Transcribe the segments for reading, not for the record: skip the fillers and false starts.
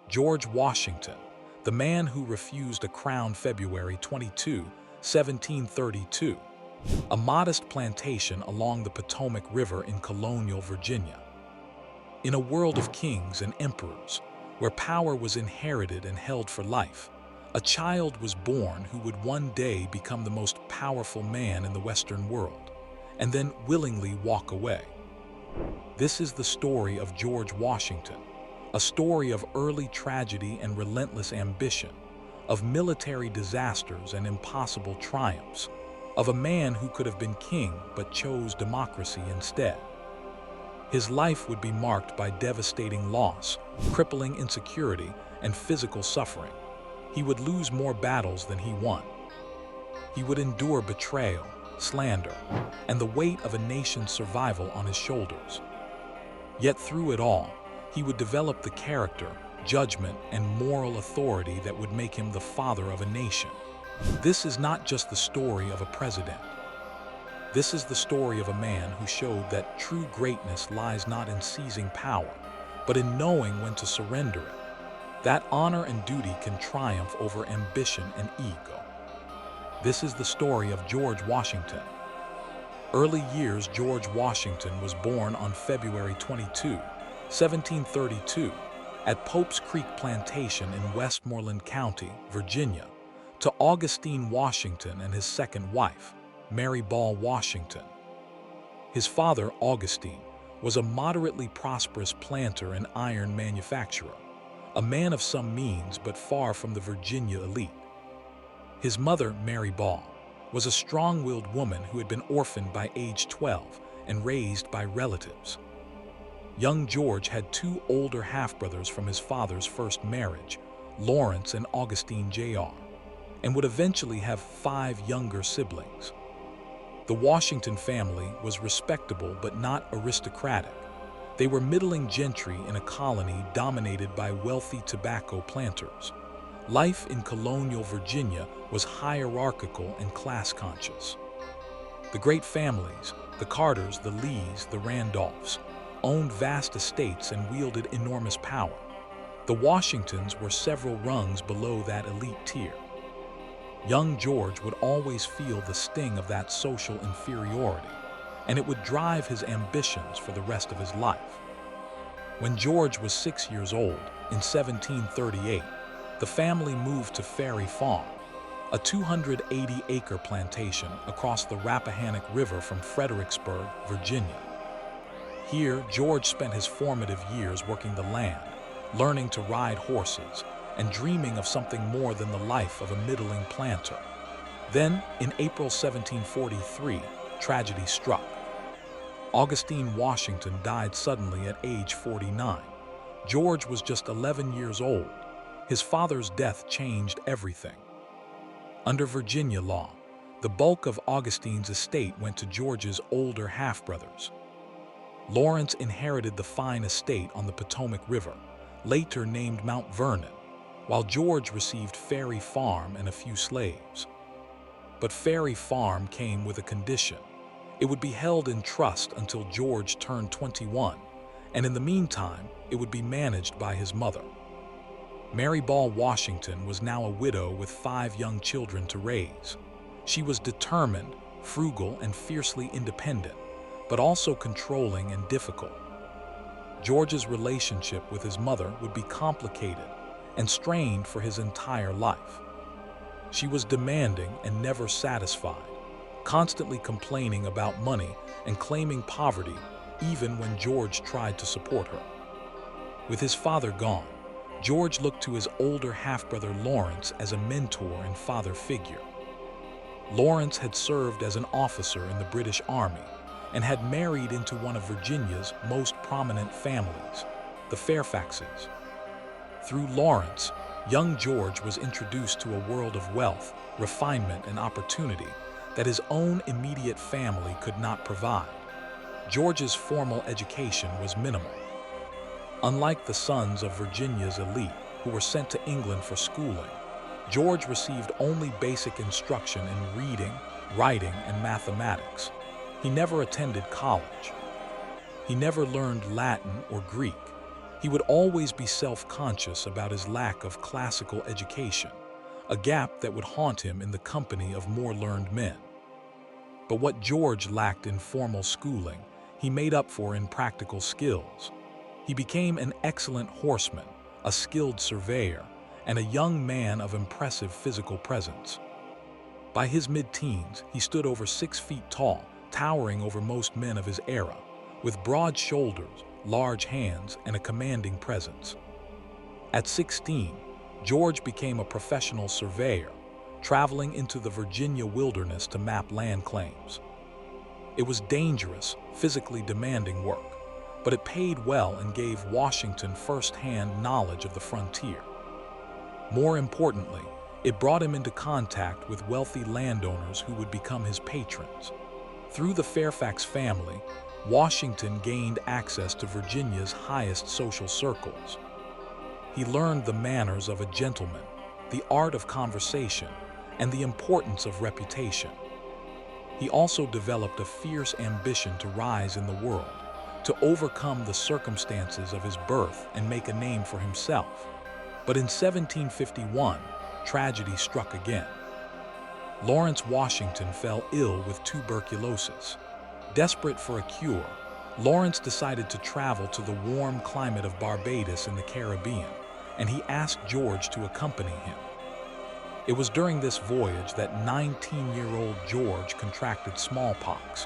George Washington, the man who refused a crown February 22, 1732, a modest plantation along the Potomac River in colonial Virginia. In a world of kings and emperors, where power was inherited and held for life, a child was born who would one day become the most powerful man in the Western world, and then willingly walk away. This is the story of George Washington, a story of early tragedy and relentless ambition, of military disasters and impossible triumphs, of a man who could have been king but chose democracy instead. His life would be marked by devastating loss, crippling insecurity, and physical suffering. He would lose more battles than he won. He would endure betrayal, slander, and the weight of a nation's survival on his shoulders. Yet through it all, he would develop the character, judgment, and moral authority that would make him the father of a nation. This is not just the story of a president. This is the story of a man who showed that true greatness lies not in seizing power, but in knowing when to surrender it. That honor and duty can triumph over ambition and ego. This is the story of George Washington. Early years. George Washington was born on February 22, 1732, at Pope's Creek Plantation in Westmoreland County, Virginia, to Augustine Washington and his second wife, Mary Ball Washington. His father, Augustine, was a moderately prosperous planter and iron manufacturer, a man of some means but far from the Virginia elite. His mother, Mary Ball, was a strong-willed woman who had been orphaned by age 12 and raised by relatives. Young George had two older half-brothers from his father's first marriage, Lawrence and Augustine Jr., and would eventually have 5 younger siblings. The Washington family was respectable but not aristocratic. They were middling gentry in a colony dominated by wealthy tobacco planters. Life in colonial Virginia was hierarchical and class-conscious. The great families, the Carters, the Lees, the Randolphs, owned vast estates and wielded enormous power. The Washingtons were several rungs below that elite tier. Young George would always feel the sting of that social inferiority, and it would drive his ambitions for the rest of his life. When George was 6 years old, in 1738, the family moved to Ferry Farm, a 280-acre plantation across the Rappahannock River from Fredericksburg, Virginia. Here, George spent his formative years working the land, learning to ride horses, and dreaming of something more than the life of a middling planter. Then, in April 1743, tragedy struck. Augustine Washington died suddenly at age 49. George was just 11 years old. His father's death changed everything. Under Virginia law, the bulk of Augustine's estate went to George's older half-brothers. Lawrence inherited the fine estate on the Potomac River, later named Mount Vernon, while George received Ferry Farm and a few slaves. But Ferry Farm came with a condition. It would be held in trust until George turned 21, and in the meantime, it would be managed by his mother. Mary Ball Washington was now a widow with 5 young children to raise. She was determined, frugal, and fiercely independent, but also controlling and difficult. George's relationship with his mother would be complicated and strained for his entire life. She was demanding and never satisfied, constantly complaining about money and claiming poverty even when George tried to support her. With his father gone, George looked to his older half-brother Lawrence as a mentor and father figure. Lawrence had served as an officer in the British Army and had married into one of Virginia's most prominent families, the Fairfaxes. Through Lawrence, young George was introduced to a world of wealth, refinement, and opportunity that his own immediate family could not provide. George's formal education was minimal. Unlike the sons of Virginia's elite, who were sent to England for schooling, George received only basic instruction in reading, writing, and mathematics. He never attended college. He never learned Latin or Greek. He would always be self-conscious about his lack of classical education, a gap that would haunt him in the company of more learned men. But what George lacked in formal schooling, he made up for in practical skills. He became an excellent horseman, a skilled surveyor, and a young man of impressive physical presence. By his mid-teens, he stood over 6 feet tall, towering over most men of his era, with broad shoulders, large hands, and a commanding presence. At 16, George became a professional surveyor, traveling into the Virginia wilderness to map land claims. It was dangerous, physically demanding work, but it paid well and gave Washington first-hand knowledge of the frontier. More importantly, it brought him into contact with wealthy landowners who would become his patrons. Through the Fairfax family, Washington gained access to Virginia's highest social circles. He learned the manners of a gentleman, the art of conversation, and the importance of reputation. He also developed a fierce ambition to rise in the world, to overcome the circumstances of his birth and make a name for himself. But in 1751, tragedy struck again. Lawrence Washington fell ill with tuberculosis. Desperate for a cure, Lawrence decided to travel to the warm climate of Barbados in the Caribbean, and he asked George to accompany him. It was during this voyage that 19-year-old George contracted smallpox.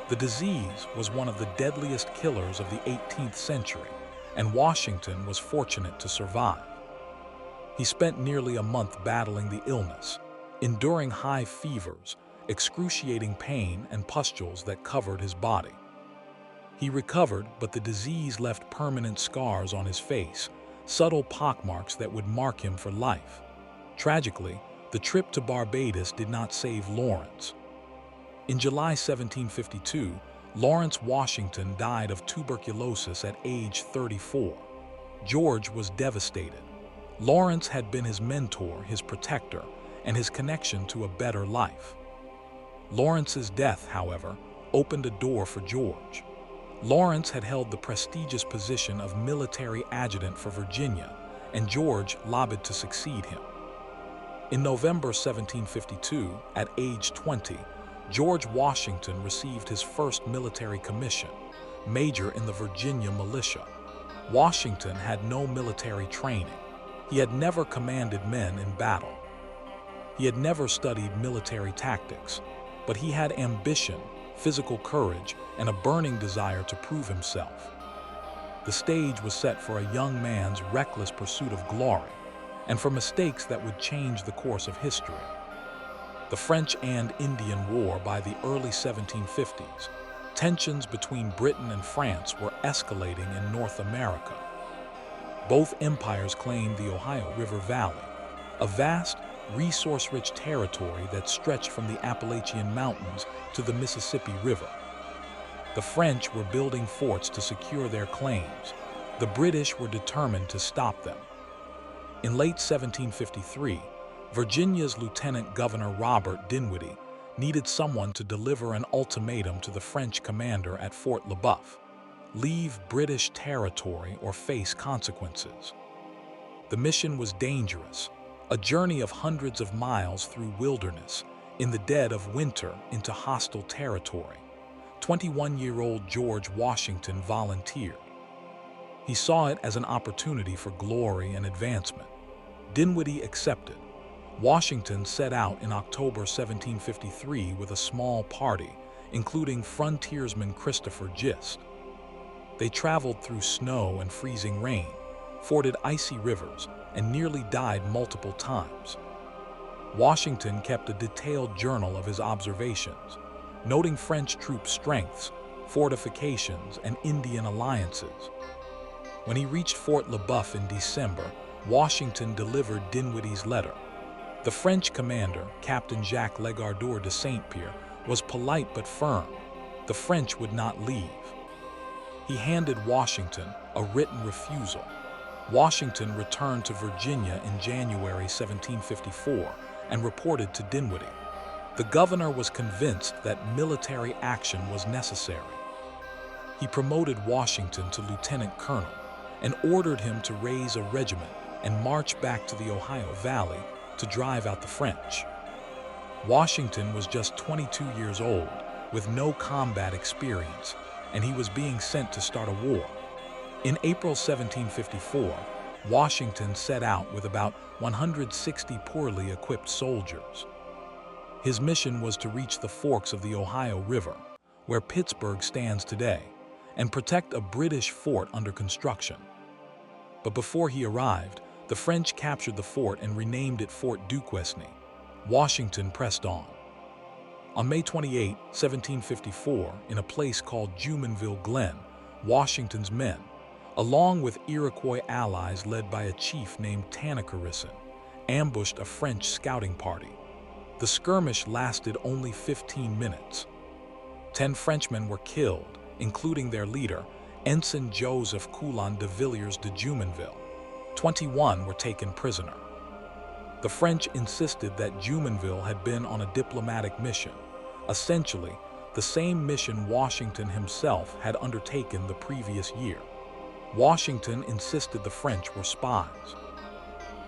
The disease was one of the deadliest killers of the 18th century, and Washington was fortunate to survive. He spent nearly a month battling the illness, enduring high fevers, excruciating pain, and pustules that covered his body. He recovered, but the disease left permanent scars on his face, subtle pockmarks that would mark him for life. Tragically, the trip to Barbados did not save Lawrence. In July 1752, Lawrence Washington died of tuberculosis at age 34. George was devastated. Lawrence had been his mentor, his protector, and his connection to a better life. Lawrence's death, however, opened a door for George. Lawrence had held the prestigious position of military adjutant for Virginia, and George lobbied to succeed him. In November 1752, at age 20, George Washington received his first military commission, major in the Virginia militia. Washington had no military training. He had never commanded men in battle. He had never studied military tactics, but he had ambition, physical courage, and a burning desire to prove himself. The stage was set for a young man's reckless pursuit of glory, and for mistakes that would change the course of history. The French and Indian War by the early 1750s, tensions between Britain and France were escalating in North America. Both empires claimed the Ohio River Valley, a vast, resource-rich territory that stretched from the Appalachian Mountains to the Mississippi River. The French were building forts to secure their claims. The British were determined to stop them. In late 1753, Virginia's Lieutenant Governor Robert Dinwiddie needed someone to deliver an ultimatum to the French commander at Fort Le Boeuf: leave British territory or face consequences. The mission was dangerous, a journey of hundreds of miles through wilderness, in the dead of winter into hostile territory. 21-year-old George Washington volunteered. He saw it as an opportunity for glory and advancement. Dinwiddie accepted. Washington set out in October 1753 with a small party, including frontiersman Christopher Gist. They traveled through snow and freezing rain, forded icy rivers, and nearly died multiple times. Washington kept a detailed journal of his observations, noting French troops' strengths, fortifications, and Indian alliances. When he reached Fort Le Boeuf in December, Washington delivered Dinwiddie's letter. The French commander, Captain Jacques Legardeur de Saint-Pierre, was polite but firm. The French would not leave. He handed Washington a written refusal. Washington returned to Virginia in January 1754 and reported to Dinwiddie. The governor was convinced that military action was necessary. He promoted Washington to lieutenant colonel, and ordered him to raise a regiment and march back to the Ohio Valley to drive out the French. Washington was just 22 years old, with no combat experience, and he was being sent to start a war. In April 1754, Washington set out with about 160 poorly equipped soldiers. His mission was to reach the forks of the Ohio River, where Pittsburgh stands today, and protect a British fort under construction. But before he arrived, the French captured the fort and renamed it Fort Duquesne. Washington pressed on. On May 28, 1754, in a place called Jumonville Glen, Washington's men, along with Iroquois allies led by a chief named Tanacharison, ambushed a French scouting party. The skirmish lasted only 15 minutes. 10 Frenchmen were killed, including their leader, Ensign Joseph Coulon de Villiers de Jumonville. 21 were taken prisoner. The French insisted that Jumonville had been on a diplomatic mission, essentially the same mission Washington himself had undertaken the previous year. Washington insisted the French were spies.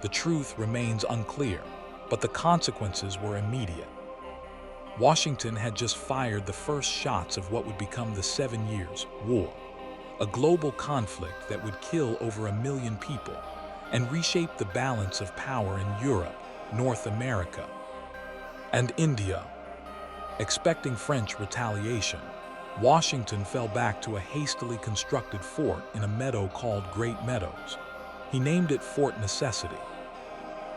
The truth remains unclear, but the consequences were immediate. Washington had just fired the first shots of what would become the 7 Years' War, a global conflict that would kill over 1 million people and reshape the balance of power in Europe, North America, and India. Expecting French retaliation, Washington fell back to a hastily constructed fort in a meadow called Great Meadows. He named it Fort Necessity.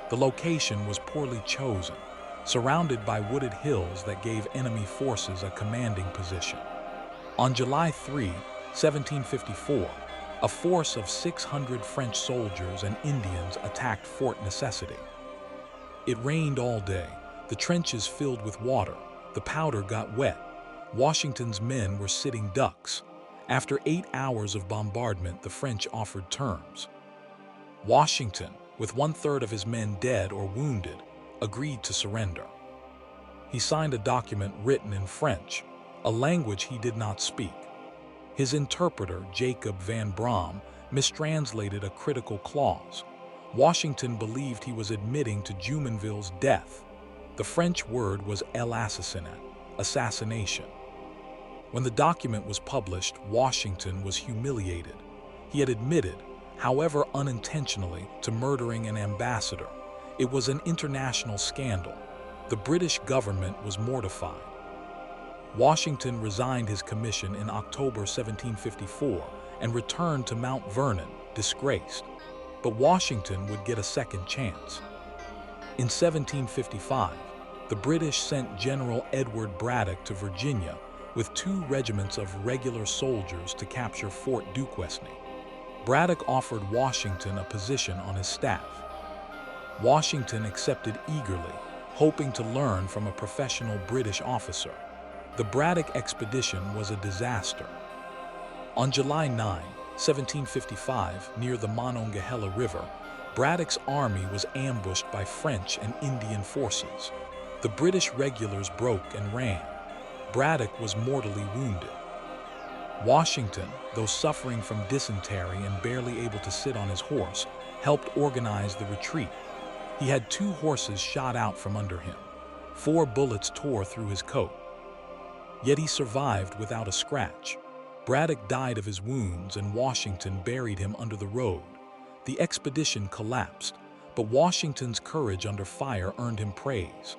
The location was poorly chosen, surrounded by wooded hills that gave enemy forces a commanding position. On July 3, 1754, a force of 600 French soldiers and Indians attacked Fort Necessity. It rained all day, the trenches filled with water, the powder got wet. Washington's men were sitting ducks. After 8 hours of bombardment, the French offered terms. Washington, with 1/3 of his men dead or wounded, agreed to surrender. He signed a document written in French, a language he did not speak. His interpreter, Jacob Van Braam, mistranslated a critical clause. Washington believed he was admitting to Jumonville's death. The French word was l'assassinat, assassination. When the document was published, Washington was humiliated. He had admitted, however unintentionally, to murdering an ambassador. It was an international scandal. The British government was mortified. Washington resigned his commission in October 1754 and returned to Mount Vernon, disgraced. But Washington would get a second chance. In 1755, the British sent General Edward Braddock to Virginia with 2 regiments of regular soldiers to capture Fort Duquesne. Braddock offered Washington a position on his staff. Washington accepted eagerly, hoping to learn from a professional British officer. The Braddock expedition was a disaster. On July 9, 1755, near the Monongahela River, Braddock's army was ambushed by French and Indian forces. The British regulars broke and ran. Braddock was mortally wounded. Washington, though suffering from dysentery and barely able to sit on his horse, helped organize the retreat. He had 2 horses shot out from under him. 4 bullets tore through his coat. Yet he survived without a scratch. Braddock died of his wounds and Washington buried him under the road. The expedition collapsed, but Washington's courage under fire earned him praise.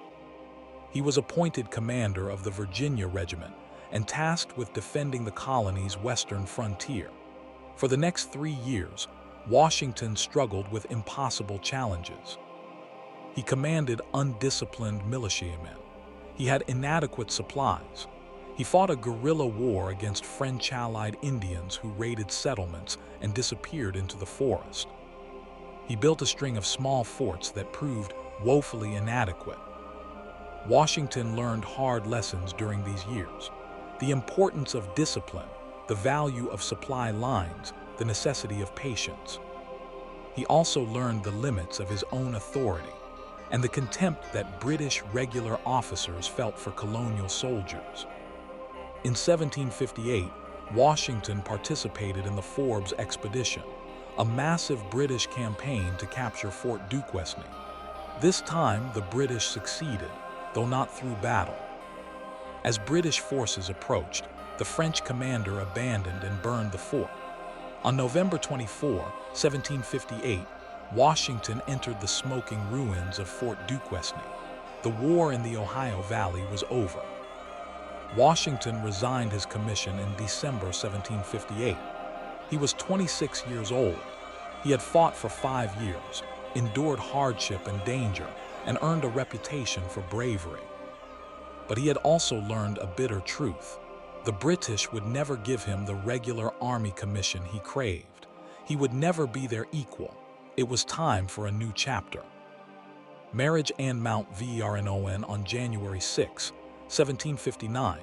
He was appointed commander of the Virginia Regiment and tasked with defending the colony's western frontier. For the next 3 years, Washington struggled with impossible challenges. He commanded undisciplined militiamen. He had inadequate supplies. He fought a guerrilla war against French-allied Indians who raided settlements and disappeared into the forest. He built a string of small forts that proved woefully inadequate. Washington learned hard lessons during these years: the importance of discipline, the value of supply lines, the necessity of patience. He also learned the limits of his own authority and the contempt that British regular officers felt for colonial soldiers. In 1758, Washington participated in the Forbes expedition, a massive British campaign to capture Fort Duquesne. This time, the British succeeded, though not through battle. As British forces approached, the French commander abandoned and burned the fort. On November 24, 1758, Washington entered the smoking ruins of Fort Duquesne. The war in the Ohio Valley was over. Washington resigned his commission in December 1758. He was 26 years old. He had fought for 5 years, endured hardship and danger, and earned a reputation for bravery. But he had also learned a bitter truth. The British would never give him the regular army commission he craved. He would never be their equal. It was time for a new chapter. Marriage and Mount Vernon on January 6, 1759.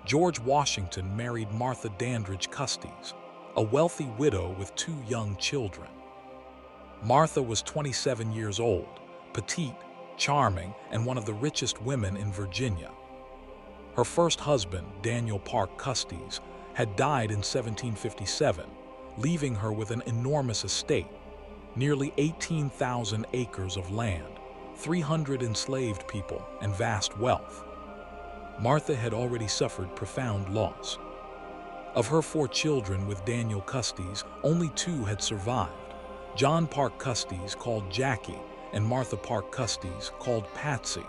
George Washington married Martha Dandridge Custis, a wealthy widow with 2 young children. Martha was 27 years old, petite, charming, and one of the richest women in Virginia. Her first husband, Daniel Parke Custis, had died in 1757, leaving her with an enormous estate, nearly 18,000 acres of land, 300 enslaved people, and vast wealth. Martha had already suffered profound loss. Of her 4 children with Daniel Custis, only 2 had survived. John Parke Custis, called Jackie, and Martha Parke Custis, called Patsy.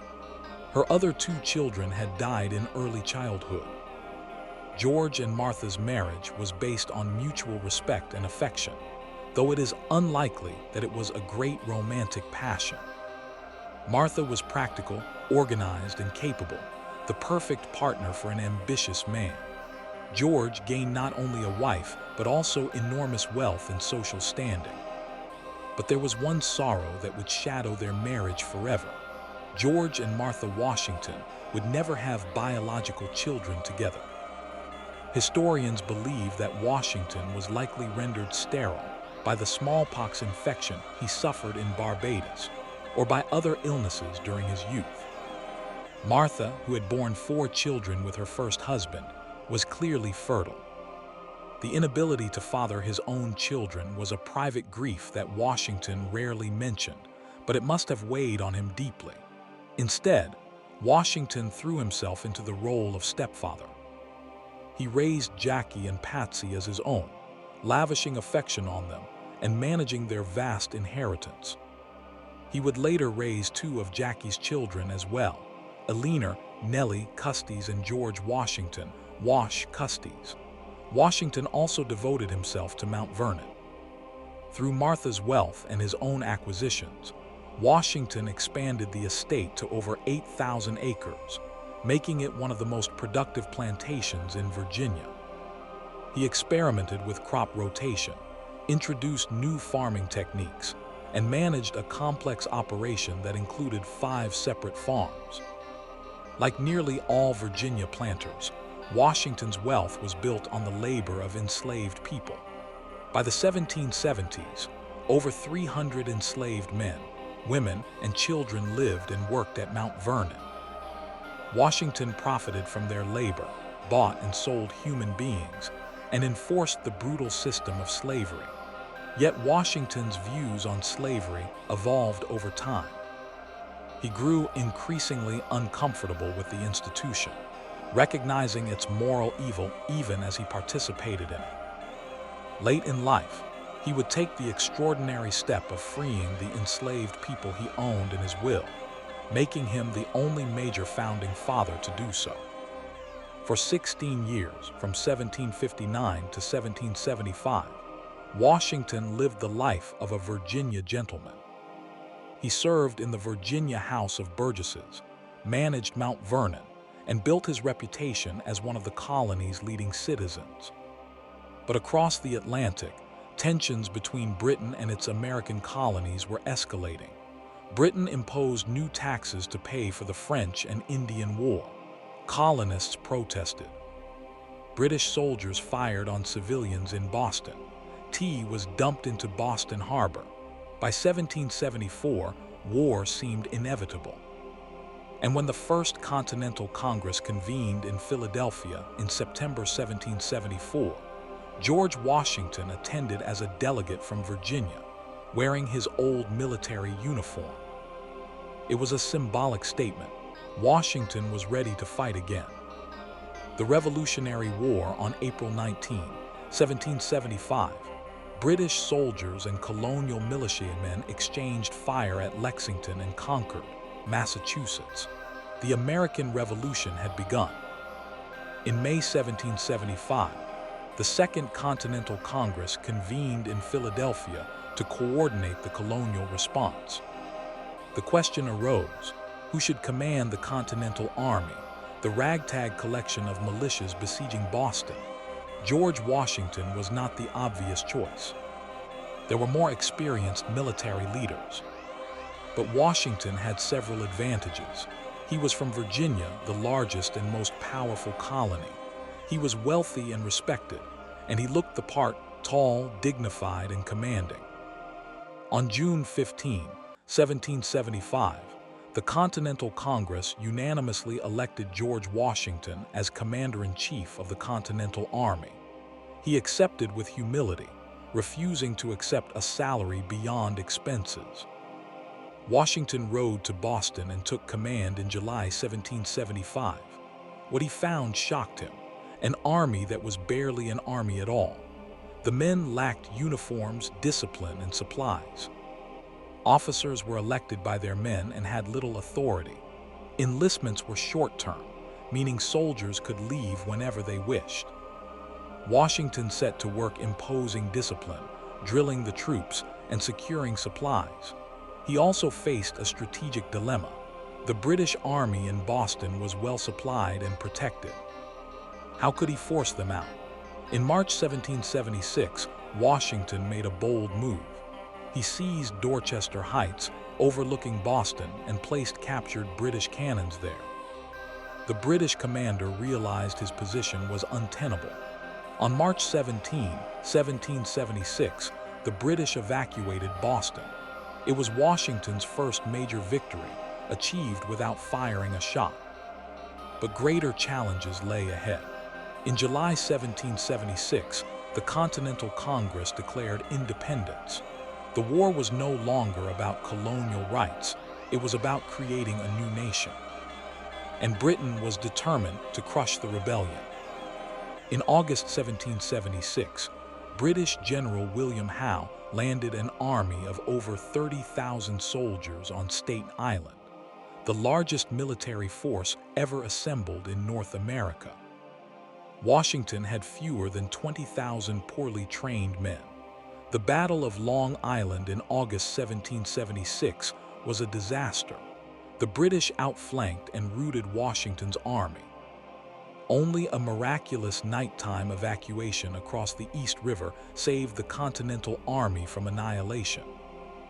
Her other 2 children had died in early childhood. George and Martha's marriage was based on mutual respect and affection, though it is unlikely that it was a great romantic passion. Martha was practical, organized, and capable, the perfect partner for an ambitious man. George gained not only a wife, but also enormous wealth and social standing. But there was one sorrow that would shadow their marriage forever. George and Martha Washington would never have biological children together. Historians believe that Washington was likely rendered sterile by the smallpox infection he suffered in Barbados, or by other illnesses during his youth. Martha, who had borne 4 children with her first husband, was clearly fertile. The inability to father his own children was a private grief that Washington rarely mentioned, but it must have weighed on him deeply. Instead, Washington threw himself into the role of stepfather. He raised Jackie and Patsy as his own, lavishing affection on them and managing their vast inheritance. He would later raise 2 of Jackie's children as well, Eleanor, Nellie Custis, and George Washington, Wash Custis. Washington also devoted himself to Mount Vernon. Through Martha's wealth and his own acquisitions, Washington expanded the estate to over 8,000 acres, making it one of the most productive plantations in Virginia. He experimented with crop rotation, introduced new farming techniques, and managed a complex operation that included 5 separate farms. Like nearly all Virginia planters, Washington's wealth was built on the labor of enslaved people. By the 1770s, over 300 enslaved men, women, and children lived and worked at Mount Vernon. Washington profited from their labor, bought and sold human beings, and enforced the brutal system of slavery. Yet Washington's views on slavery evolved over time. He grew increasingly uncomfortable with the institution, recognizing its moral evil even as he participated in it. Late in life, he would take the extraordinary step of freeing the enslaved people he owned in his will, making him the only major founding father to do so. For 16 years, from 1759 to 1775, Washington lived the life of a Virginia gentleman. He served in the Virginia House of Burgesses, managed Mount Vernon, and built his reputation as one of the colony's leading citizens. But across the Atlantic, tensions between Britain and its American colonies were escalating. Britain imposed new taxes to pay for the French and Indian War. Colonists protested. British soldiers fired on civilians in Boston. Tea was dumped into Boston Harbor. By 1774, war seemed inevitable. And when the First Continental Congress convened in Philadelphia in September 1774, George Washington attended as a delegate from Virginia, wearing his old military uniform. It was a symbolic statement. Washington was ready to fight again. The Revolutionary War on April 19, 1775, British soldiers and colonial militiamen exchanged fire at Lexington and Concord, Massachusetts. The American Revolution had begun. In May 1775, the Second Continental Congress convened in Philadelphia to coordinate the colonial response. The question arose, who should command the Continental Army, the ragtag collection of militias besieging Boston? George Washington was not the obvious choice. There were more experienced military leaders. But Washington had several advantages. He was from Virginia, the largest and most powerful colony. He was wealthy and respected, and he looked the part, tall, dignified, and commanding. On June 15, 1775, the Continental Congress unanimously elected George Washington as Commander-in-Chief of the Continental Army. He accepted with humility, refusing to accept a salary beyond expenses. Washington rode to Boston and took command in July 1775. What he found shocked him: an army that was barely an army at all. The men lacked uniforms, discipline, and supplies. Officers were elected by their men and had little authority. Enlistments were short-term, meaning soldiers could leave whenever they wished. Washington set to work imposing discipline, drilling the troops, and securing supplies. He also faced a strategic dilemma. The British Army in Boston was well supplied and protected. How could he force them out? In March 1776, Washington made a bold move. He seized Dorchester Heights, overlooking Boston, and placed captured British cannons there. The British commander realized his position was untenable. On March 17, 1776, the British evacuated Boston. It was Washington's first major victory, achieved without firing a shot. But greater challenges lay ahead. In July 1776, the Continental Congress declared independence. The war was no longer about colonial rights. It was about creating a new nation. And Britain was determined to crush the rebellion. In August 1776, British General William Howe landed an army of over 30,000 soldiers on Staten Island, the largest military force ever assembled in North America. Washington had fewer than 20,000 poorly trained men. The Battle of Long Island in August 1776 was a disaster. The British outflanked and routed Washington's army. Only a miraculous nighttime evacuation across the East River saved the Continental Army from annihilation.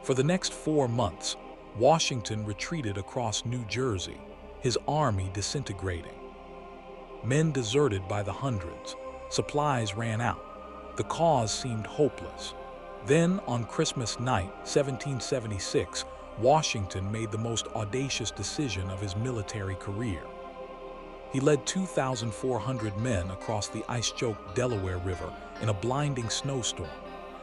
For the next 4 months, Washington retreated across New Jersey, his army disintegrating. Men deserted by the hundreds. Supplies ran out. The cause seemed hopeless. Then, on Christmas night, 1776, Washington made the most audacious decision of his military career. He led 2,400 men across the ice-choked Delaware River in a blinding snowstorm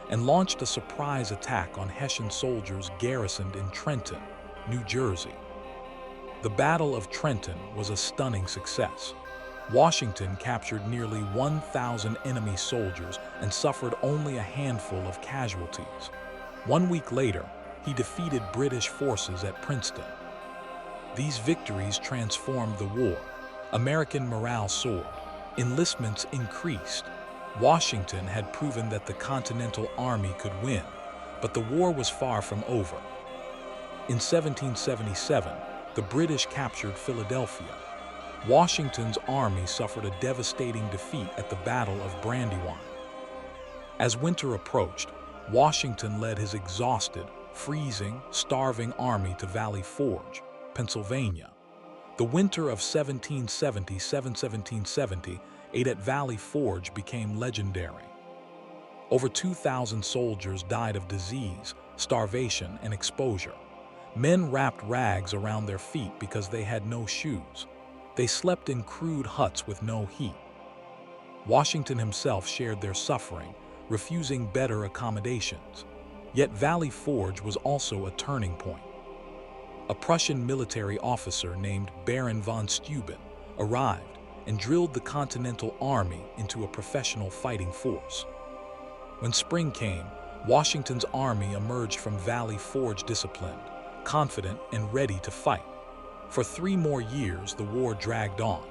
and launched a surprise attack on Hessian soldiers garrisoned in Trenton, New Jersey. The Battle of Trenton was a stunning success. Washington captured nearly 1,000 enemy soldiers and suffered only a handful of casualties. 1 week later, he defeated British forces at Princeton. These victories transformed the war. American morale soared. Enlistments increased. Washington had proven that the Continental Army could win, but the war was far from over. In 1777, the British captured Philadelphia. Washington's army suffered a devastating defeat at the Battle of Brandywine. As winter approached, Washington led his exhausted, freezing, starving army to Valley Forge, Pennsylvania. The winter of 1777-1778 at Valley Forge became legendary. Over 2,000 soldiers died of disease, starvation, and exposure. Men wrapped rags around their feet because they had no shoes. They slept in crude huts with no heat. Washington himself shared their suffering, refusing better accommodations. Yet Valley Forge was also a turning point. A Prussian military officer named Baron von Steuben arrived and drilled the Continental Army into a professional fighting force. When spring came, Washington's army emerged from Valley Forge disciplined, confident, and ready to fight. For 3 more years, the war dragged on.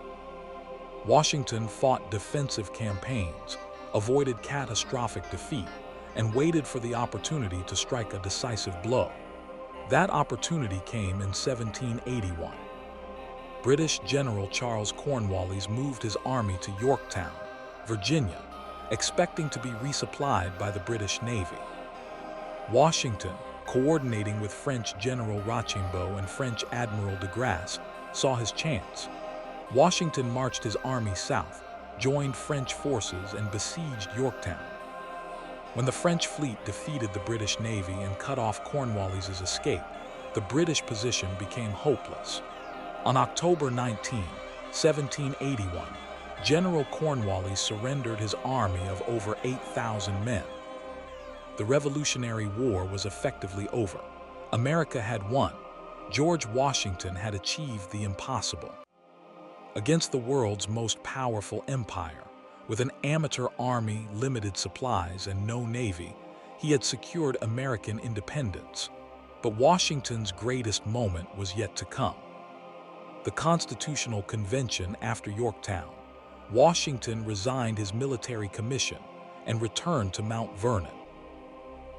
Washington fought defensive campaigns, avoided catastrophic defeat, and waited for the opportunity to strike a decisive blow. That opportunity came in 1781. British General Charles Cornwallis moved his army to Yorktown, Virginia, expecting to be resupplied by the British Navy. Washington, coordinating with French General Rochambeau and French Admiral de Grasse, saw his chance. Washington marched his army south, joined French forces, and besieged Yorktown. When the French fleet defeated the British Navy and cut off Cornwallis's escape, the British position became hopeless. On October 19, 1781, General Cornwallis surrendered his army of over 8,000 men. The Revolutionary War was effectively over. America had won. George Washington had achieved the impossible. Against the world's most powerful empire, with an amateur army, limited supplies, and no navy, he had secured American independence. But Washington's greatest moment was yet to come. The Constitutional Convention after Yorktown, Washington resigned his military commission and returned to Mount Vernon.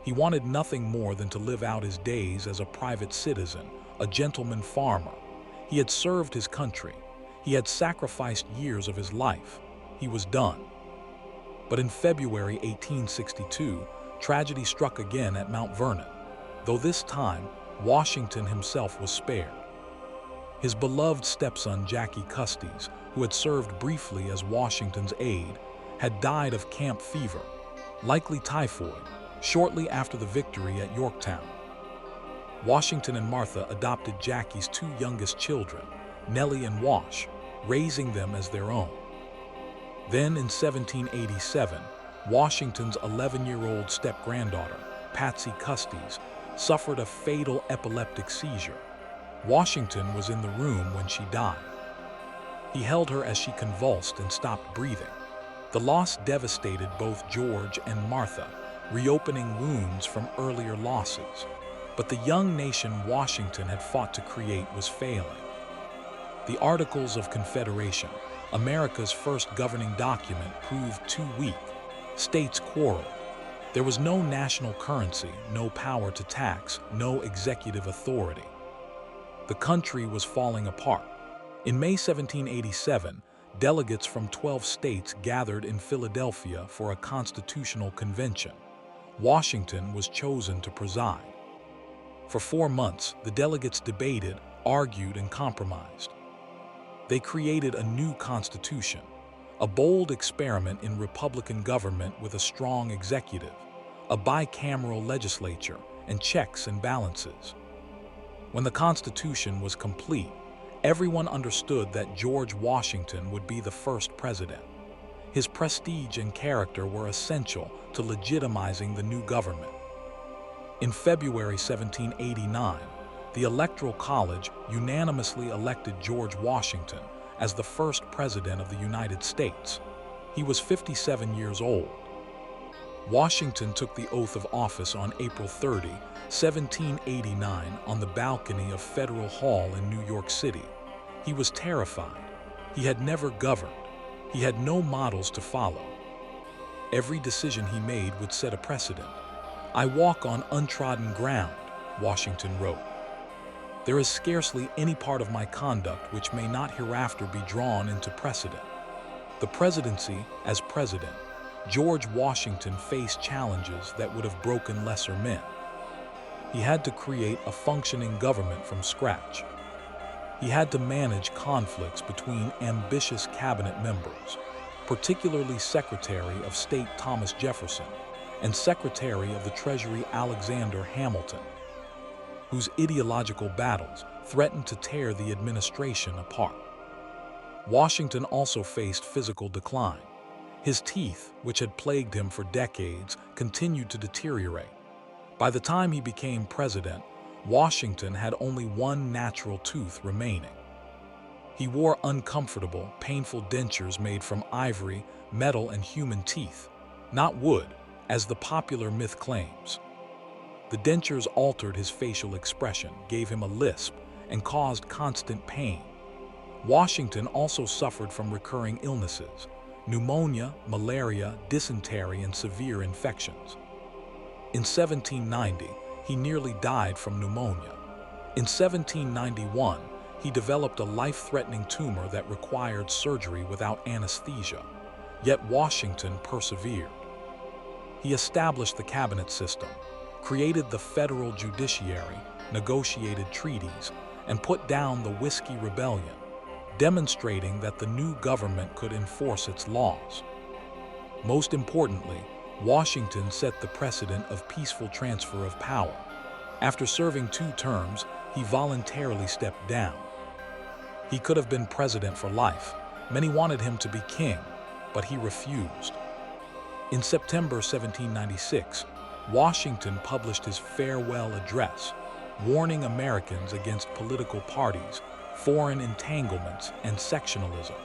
He wanted nothing more than to live out his days as a private citizen, a gentleman farmer. He had served his country. He had sacrificed years of his life. He was done. But in February 1862, tragedy struck again at Mount Vernon, though this time Washington himself was spared. His beloved stepson Jackie Custis, who had served briefly as Washington's aide, had died of camp fever, likely typhoid, shortly after the victory at Yorktown. Washington and Martha adopted Jackie's 2 youngest children, Nellie and Wash, raising them as their own. Then in 1787, Washington's 11-year-old step-granddaughter, Patsy Custis, suffered a fatal epileptic seizure. Washington was in the room when she died. He held her as she convulsed and stopped breathing. The loss devastated both George and Martha, reopening wounds from earlier losses. But the young nation Washington had fought to create was failing. The Articles of Confederation, America's first governing document, proved too weak. States quarreled. There was no national currency, no power to tax, no executive authority. The country was falling apart. In May 1787, delegates from 12 states gathered in Philadelphia for a constitutional convention. Washington was chosen to preside. For 4 months, the delegates debated, argued, and compromised. They created a new constitution, a bold experiment in Republican government with a strong executive, a bicameral legislature, and checks and balances. When the Constitution was complete, everyone understood that George Washington would be the first president. His prestige and character were essential to legitimizing the new government. In February 1789, the Electoral College unanimously elected George Washington as the first president of the United States. He was 57 years old. Washington took the oath of office on April 30, 1789, on the balcony of Federal Hall in New York City. He was terrified. He had never governed. He had no models to follow. Every decision he made would set a precedent. "I walk on untrodden ground," Washington wrote. "There is scarcely any part of my conduct which may not hereafter be drawn into precedent." The presidency, as president, George Washington faced challenges that would have broken lesser men. He had to create a functioning government from scratch. He had to manage conflicts between ambitious cabinet members, particularly Secretary of State Thomas Jefferson and Secretary of the Treasury Alexander Hamilton, whose ideological battles threatened to tear the administration apart. Washington also faced physical decline. His teeth, which had plagued him for decades, continued to deteriorate. By the time he became president, Washington had only one natural tooth remaining. He wore uncomfortable, painful dentures made from ivory, metal, and human teeth, not wood, as the popular myth claims. The dentures altered his facial expression, gave him a lisp, and caused constant pain. Washington also suffered from recurring illnesses: pneumonia, malaria, dysentery, and severe infections. In 1790, he nearly died from pneumonia. In 1791, he developed a life-threatening tumor that required surgery without anesthesia, yet Washington persevered. He established the cabinet system, created the federal judiciary, negotiated treaties, and put down the Whiskey Rebellion, demonstrating that the new government could enforce its laws. Most importantly, Washington set the precedent of peaceful transfer of power. After serving 2 terms, he voluntarily stepped down. He could have been president for life. Many wanted him to be king, but he refused. In September 1796, Washington published his farewell address, warning Americans against political parties, foreign entanglements, and sectionalism.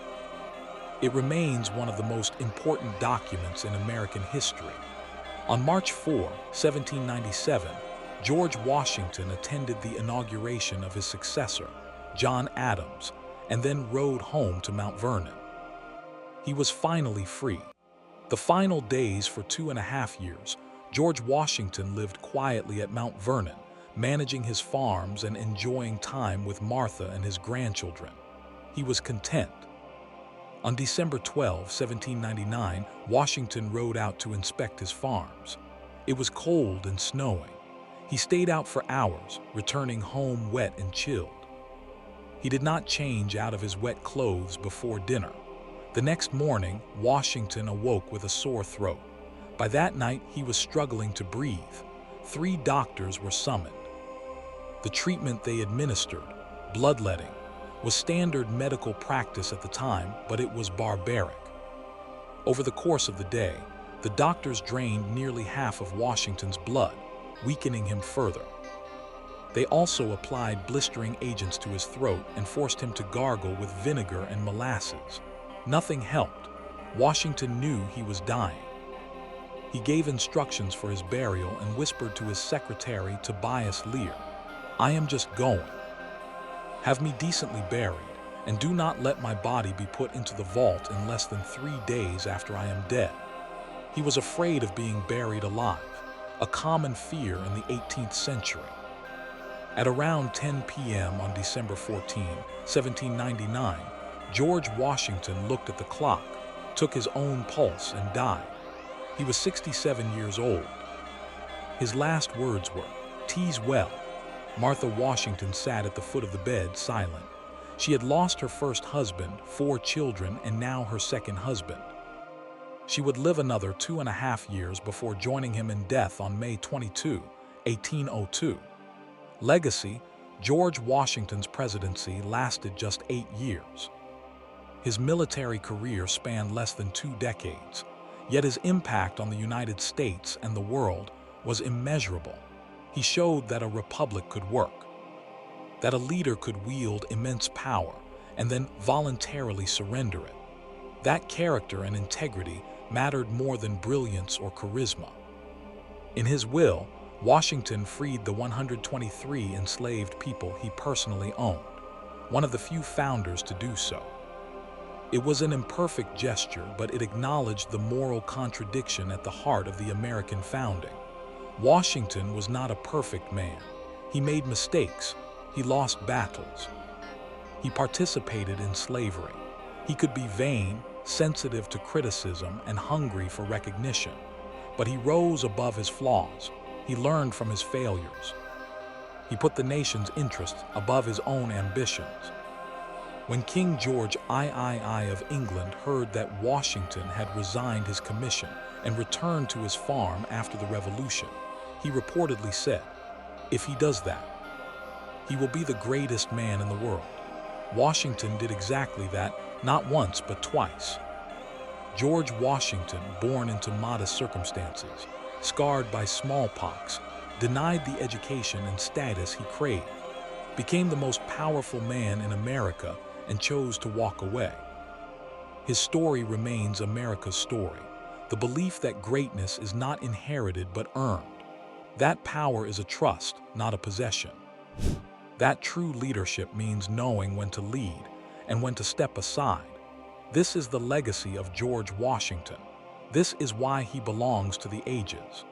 It remains one of the most important documents in American history. On March 4, 1797, George Washington attended the inauguration of his successor, John Adams, and then rode home to Mount Vernon. He was finally free. The final days for 2.5 years, George Washington lived quietly at Mount Vernon, managing his farms and enjoying time with Martha and his grandchildren. He was content. On December 12, 1799, Washington rode out to inspect his farms. It was cold and snowing. He stayed out for hours, returning home wet and chilled. He did not change out of his wet clothes before dinner. The next morning, Washington awoke with a sore throat. By that night, he was struggling to breathe. 3 doctors were summoned. The treatment they administered, bloodletting, was standard medical practice at the time, but it was barbaric. Over the course of the day, the doctors drained nearly half of Washington's blood, weakening him further. They also applied blistering agents to his throat and forced him to gargle with vinegar and molasses. Nothing helped. Washington knew he was dying. He gave instructions for his burial and whispered to his secretary, Tobias Lear, "I am just going. Have me decently buried, and do not let my body be put into the vault in less than 3 days after I am dead." He was afraid of being buried alive, a common fear in the 18th century. At around 10 p.m. on December 14, 1799, George Washington looked at the clock, took his own pulse, and died. He was 67 years old. His last words were, "Tease well." Martha Washington sat at the foot of the bed, silent. She had lost her first husband, 4 children, and now her second husband. She would live another 2.5 years before joining him in death on May 22, 1802. Legacy: George Washington's presidency lasted just 8 years. His military career spanned less than 2 decades, yet his impact on the United States and the world was immeasurable. He showed that a republic could work, that a leader could wield immense power and then voluntarily surrender it. That character and integrity mattered more than brilliance or charisma. In his will, Washington freed the 123 enslaved people he personally owned, one of the few founders to do so. It was an imperfect gesture, but it acknowledged the moral contradiction at the heart of the American founding. Washington was not a perfect man. He made mistakes. He lost battles. He participated in slavery. He could be vain, sensitive to criticism, and hungry for recognition. But he rose above his flaws. He learned from his failures. He put the nation's interests above his own ambitions. When King George III of England heard that Washington had resigned his commission and returned to his farm after the Revolution, he reportedly said, "If he does that, he will be the greatest man in the world." Washington did exactly that, not once but twice. George Washington, born into modest circumstances, scarred by smallpox, denied the education and status he craved, became the most powerful man in America, and chose to walk away. His story remains America's story, the belief that greatness is not inherited but earned. That power is a trust, not a possession. That true leadership means knowing when to lead and when to step aside. This is the legacy of George Washington. This is why he belongs to the ages.